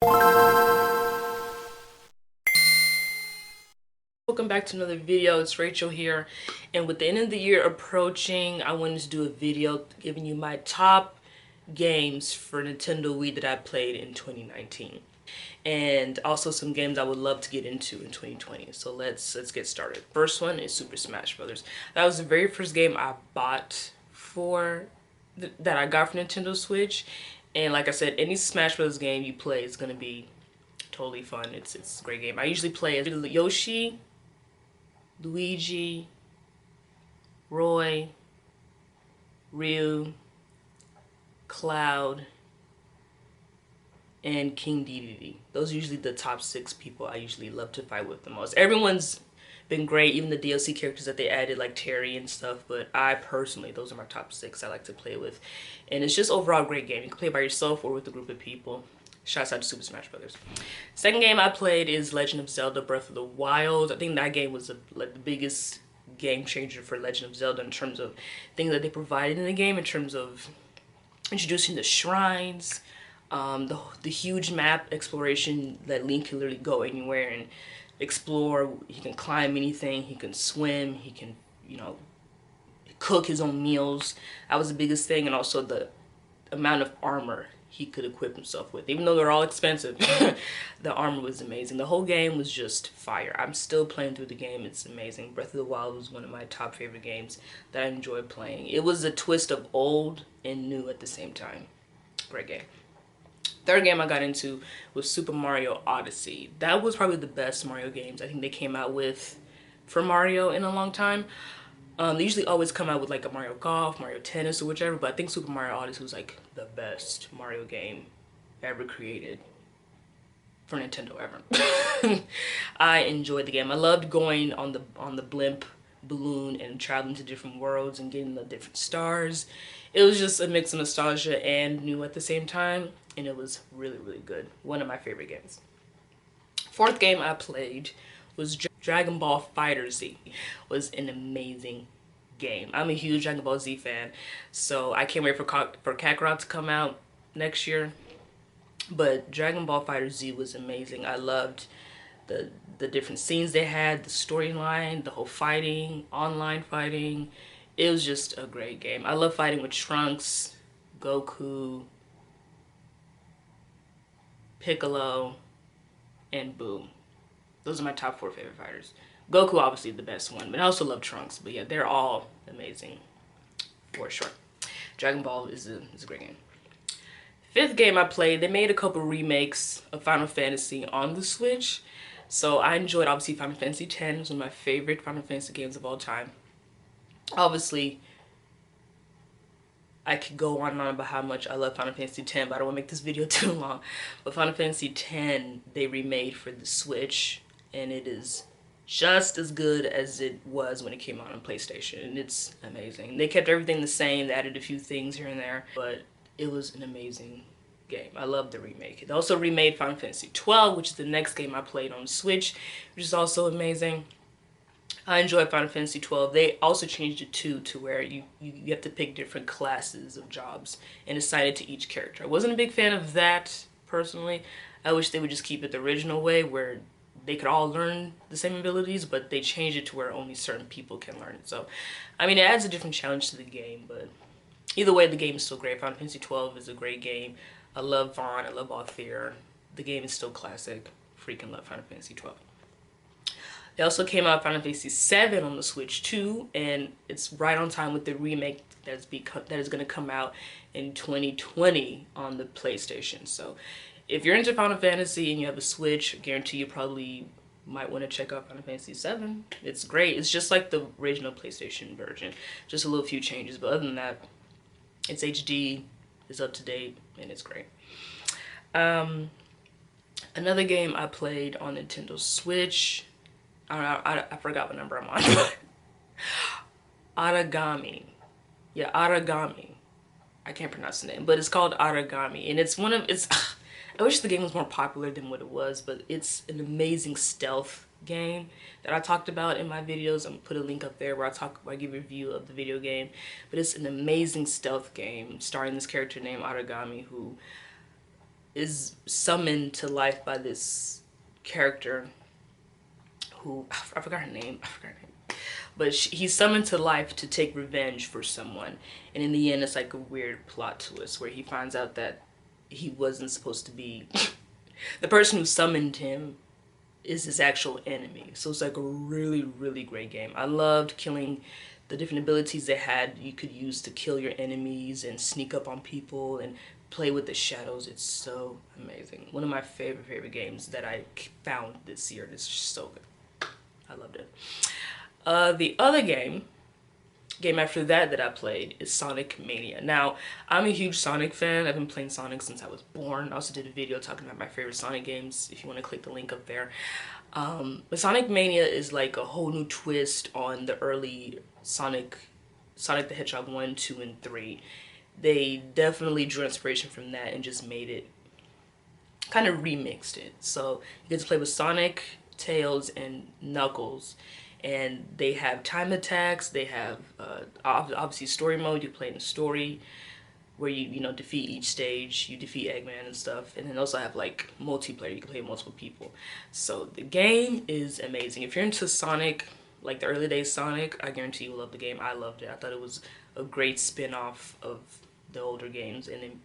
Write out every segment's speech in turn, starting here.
Welcome back to another video. It's Rachel here, and with the end of the year approaching, I wanted to do a video giving you my top games for Nintendo Wii that I played in 2019, and also some games I would love to get into in 2020. So let's get started. First one is Super Smash Brothers. That was the very first game I bought that I got for Nintendo Switch, and like I said, any Smash Brothers game you play is gonna be totally fun. It's a great game. I usually play as Yoshi, Luigi, Roy, Ryu, Cloud, and King Dedede. Those are usually the top 6 people I usually love to fight with the most. Everyone's been great, even the DLC characters that they added like Terry and stuff, but I personally, those are my top 6 I like to play with. And it's just overall a great game. You can play by yourself or with a group of people. Shouts out to Super Smash Brothers. Second game I played is Legend of Zelda Breath of the Wild. I think that game was like the biggest game changer for Legend of Zelda in terms of things that they provided in the game, in terms of introducing the shrines, the huge map exploration that Link can literally go anywhere and explore. He can climb anything, he can swim, he can, cook his own meals. That was the biggest thing, and also the amount of armor he could equip himself with. Even though they're all expensive, the armor was amazing. The whole game was just fire. I'm still playing through the game. It's amazing. Breath of the Wild was one of my top favorite games that I enjoyed playing. It was a twist of old and new at the same time. Great game. Third game I got into was Super Mario Odyssey. That was probably the best Mario games I think they came out with for Mario in a long time. They usually always come out with like a Mario Golf, Mario Tennis, or whichever, but I think Super Mario Odyssey was like the best Mario game ever created for Nintendo ever. I enjoyed the game. I loved going on the blimp balloon and traveling to different worlds and getting the different stars. It was just a mix of nostalgia and new at the same time, and it was really, really good. One of my favorite games. Fourth game I played was Dragon Ball FighterZ. Was an amazing game. I'm a huge Dragon Ball Z fan, so I can't wait for Kakarot to come out next year. But Dragon Ball FighterZ was amazing. I loved the different scenes they had, the storyline, the whole fighting, online fighting. It was just a great game. I love fighting with Trunks, Goku, Piccolo, and Boo. Those are my top 4 favorite fighters. Goku obviously the best one, but I also love Trunks. But yeah, they're all amazing for sure. Dragon Ball is a great game. Fifth game I played, they made a couple remakes of Final Fantasy on the Switch. So I enjoyed obviously Final Fantasy X. It was one of my favorite Final Fantasy games of all time. Obviously, I could go on and on about how much I love Final Fantasy X, but I don't want to make this video too long. But Final Fantasy X, they remade for the Switch, and it is just as good as it was when it came out on PlayStation, and it's amazing. They kept everything the same, they added a few things here and there, but it was an amazing game. I love the remake. They also remade Final Fantasy XII, which is the next game I played on Switch, which is also amazing. I enjoyed Final Fantasy XII. They also changed it too to where you have to pick different classes of jobs and assign it to each character. I wasn't a big fan of that personally. I wish they would just keep it the original way where they could all learn the same abilities, but they changed it to where only certain people can learn it. So, I mean, it adds a different challenge to the game, but either way, the game is still great. Final Fantasy XII is a great game. I love Vaughn, I love Althea. The game is still classic. Freaking love Final Fantasy XII. They also came out Final Fantasy VII on the Switch too, and it's right on time with the remake that is going to come out in 2020 on the PlayStation. So if you're into Final Fantasy and you have a Switch, I guarantee you probably might want to check out Final Fantasy VII. It's great. It's just like the original PlayStation version. Just a little few changes, but other than that, it's HD, it's up to date, and it's great. Another game I played on Nintendo Switch, I forgot what number I'm on. Aragami. Yeah, Aragami. I can't pronounce the name, but it's called Aragami, and it's I wish the game was more popular than what it was, but it's an amazing stealth game that I talked about in my videos. I'm gonna put a link up there where I give a review of the video game, but it's an amazing stealth game starring this character named Aragami, who is summoned to life by this character who, I forgot her name. But he's summoned to life to take revenge for someone. And in the end, it's like a weird plot twist where he finds out that he wasn't supposed to be... the person who summoned him is his actual enemy. So it's like a really, really great game. I loved killing the different abilities they had you could use to kill your enemies and sneak up on people and play with the shadows. It's so amazing. One of my favorite games that I found this year. It's just so good. I loved it. The other game after that I played is Sonic Mania. Now, I'm a huge Sonic fan. I've been playing Sonic since I was born. I also did a video talking about my favorite Sonic games, if you want to click the link up there. But Sonic Mania is like a whole new twist on the early Sonic the Hedgehog 1, 2, and 3. They definitely drew inspiration from that and just made it, kind of remixed it. So you get to play with Sonic, Tails, and Knuckles. And they have time attacks. They have obviously story mode. You play in the story where you defeat each stage. You defeat Eggman and stuff. And then also have like multiplayer. You can play with multiple people. So the game is amazing. If you're into Sonic, like the early days Sonic, I guarantee you will love the game. I loved it. I thought it was a great spin-off of the older games, and then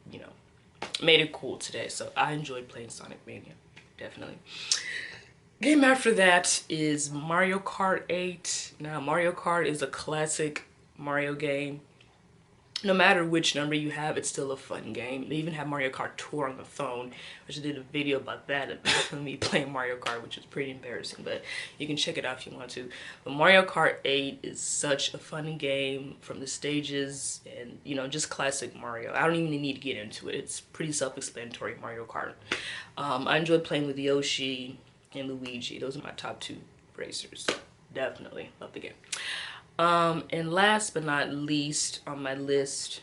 made it cool today. So I enjoyed playing Sonic Mania, definitely. Game after that is Mario Kart 8. Now, Mario Kart is a classic Mario game. No matter which number you have, it's still a fun game. They even have Mario Kart Tour on the phone, which I did a video about that, of me playing Mario Kart, which is pretty embarrassing, but you can check it out if you want to. But Mario Kart 8 is such a fun game, from the stages and, just classic Mario. I don't even need to get into it. It's pretty self-explanatory, Mario Kart. I enjoyed playing with Yoshi and Luigi. Those are my top 2 racers. Definitely love the game. And last but not least on my list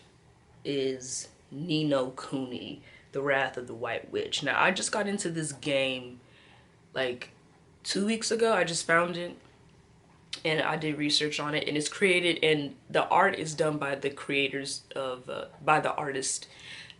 is No Kuni, The Wrath of the White Witch. Now, I just got into this game like 2 weeks ago. I just found it and I did research on it, and it's created, and the art is done by the creators of by the artist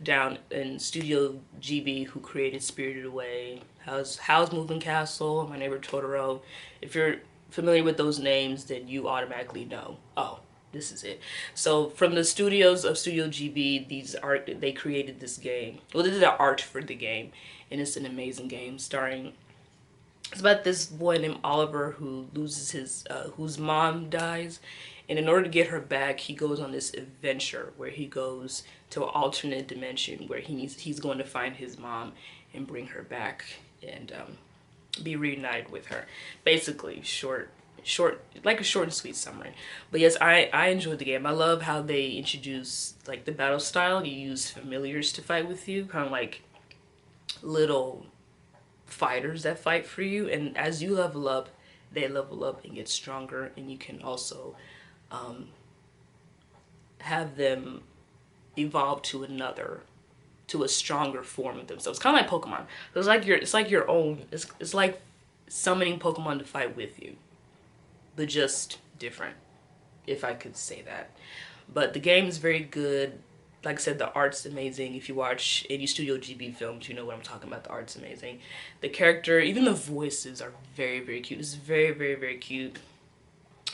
down in Studio Ghibli, who created Spirited Away, Howl's Moving Castle, My Neighbor Totoro. If you're familiar with those names, then you automatically know, oh, this is it. So from the studios of Studio Ghibli, they created this game. Well, they did the art for the game, and it's an amazing game starring, it's about this boy named Oliver who loses his, whose mom dies, and in order to get her back, he goes on this adventure where he goes to an alternate dimension where he's going to find his mom and bring her back and be reunited with her. Basically, short, like a short and sweet summary. But yes, I enjoyed the game. I love how they introduce like the battle style. You use familiars to fight with you, kind of like little fighters that fight for you, and as you level up, they level up and get stronger, and you can also have them evolve to a stronger form of themselves. Kind of like Pokemon. It's like your own. It's like summoning Pokemon to fight with you, but just different, if I could say that. But the game is very good. Like I said, the art's amazing. If you watch any Studio Ghibli films, you know what I'm talking about. The art's amazing. The character, even the voices are very, very cute. It's a very, very, very cute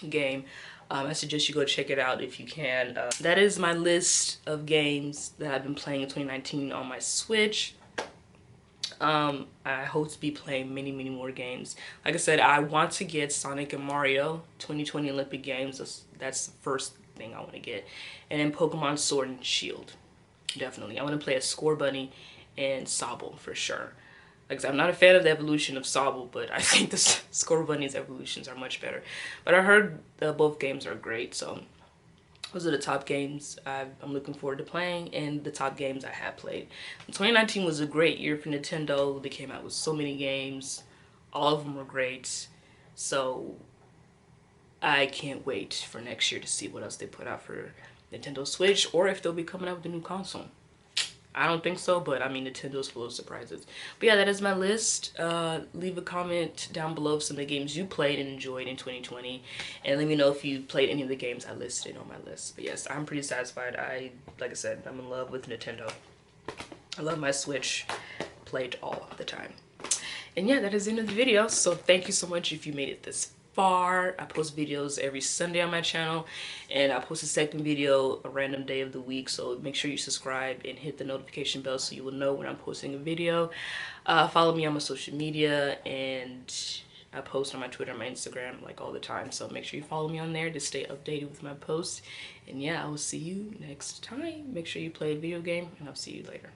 game. I suggest you go check it out if you can. That is my list of games that I've been playing in 2019 on my Switch. I hope to be playing many, many more games. Like I said, I want to get Sonic and Mario 2020 Olympic Games. That's the first thing I want to get. And then Pokemon Sword and Shield. Definitely. I want to play as Score Bunny and Sobble for sure. Like I said, I'm not a fan of the evolution of Sobble, but I think the Score Bunny's evolutions are much better. But I heard both games are great, so those are the top games I'm looking forward to playing, and the top games I have played. 2019 was a great year for Nintendo. They came out with so many games. All of them were great. So I can't wait for next year to see what else they put out for Nintendo Switch, or if they'll be coming out with a new console. I don't think so, but I mean, Nintendo's full of surprises. But yeah, that is my list. Leave a comment down below of some of the games you played and enjoyed in 2020. And let me know if you played any of the games I listed on my list. But yes, I'm pretty satisfied. Like I said, I'm in love with Nintendo. I love my Switch. play it all the time. And yeah, that is the end of the video. So thank you so much if you made it this far. I post videos every Sunday on my channel, and I post a second video a random day of the week. So make sure you subscribe and hit the notification bell so you will know when I'm posting a video. Follow me on my social media, and I post on my Twitter and my Instagram like all the time. So make sure you follow me on there to stay updated with my posts. And yeah, I will see you next time. Make sure you play a video game, and I'll see you later.